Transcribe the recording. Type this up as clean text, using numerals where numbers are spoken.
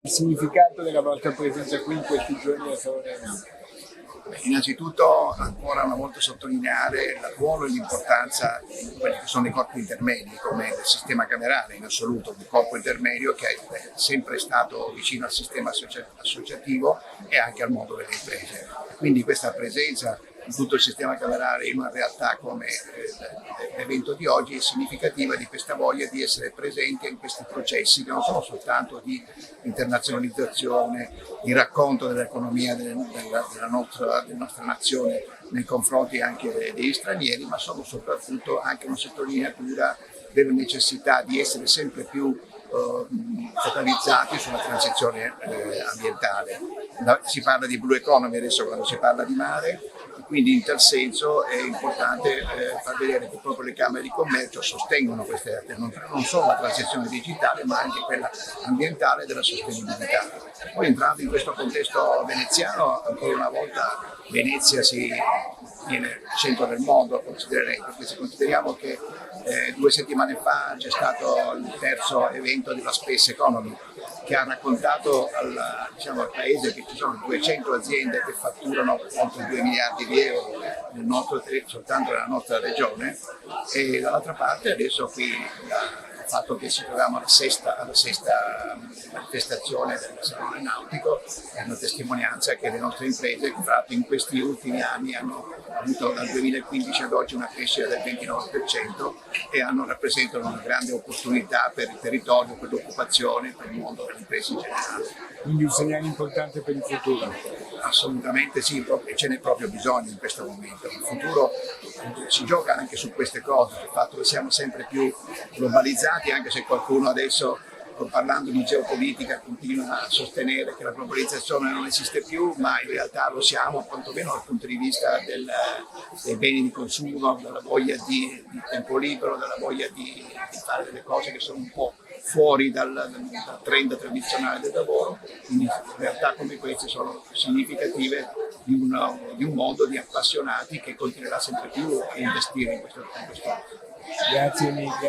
il significato della vostra presenza qui in questi giorni a Saronno? Innanzitutto ancora una volta sottolineare il ruolo e l'importanza di quelli che sono i corpi intermedi, come il sistema camerale in assoluto, un corpo intermedio che è sempre stato vicino al sistema associativo e anche al mondo delle imprese. Quindi questa presenza di tutto il sistema camerale in una realtà come l'evento di oggi è significativa di questa voglia di essere presenti in questi processi che non sono soltanto di internazionalizzazione, di racconto dell'economia della nostra nazione nei confronti anche degli stranieri, ma sono soprattutto anche una sottolineatura della necessità di essere sempre più focalizzati sulla transizione ambientale. Si parla di blue economy adesso quando si parla di mare, quindi in tal senso è importante far vedere che proprio le Camere di Commercio sostengono queste, non solo la transizione digitale ma anche quella ambientale della sostenibilità. Poi entrando in questo contesto veneziano, ancora una volta Venezia viene al centro del mondo, considererei, perché se consideriamo che 2 settimane fa c'è stato il terzo evento della Space Economy che ha raccontato al paese che ci sono 200 aziende che fatturano oltre 2 miliardi di euro soltanto nella nostra regione, e dall'altra parte adesso qui il fatto che ci troviamo alla sesta manifestazione del Salone Nautico è una testimonianza che le nostre imprese, che in questi ultimi anni hanno avuto dal 2015 ad oggi una crescita del 29% e rappresentano una grande opportunità per il territorio, per l'occupazione, per il mondo delle imprese in generale. Quindi un segnale importante per il futuro. Assolutamente sì, e ce n'è proprio bisogno in questo momento. Il futuro si gioca anche su queste cose, sul fatto che siamo sempre più globalizzati, anche se qualcuno adesso, parlando di geopolitica, continua a sostenere che la globalizzazione non esiste più, ma in realtà lo siamo, quantomeno dal punto di vista dei beni di consumo, della voglia di tempo libero, della voglia di fare delle cose che sono un po' fuori dal trend tradizionale del lavoro. Quindi realtà come queste sono significative di un mondo di appassionati che continuerà sempre più a investire in questo. Grazie mille.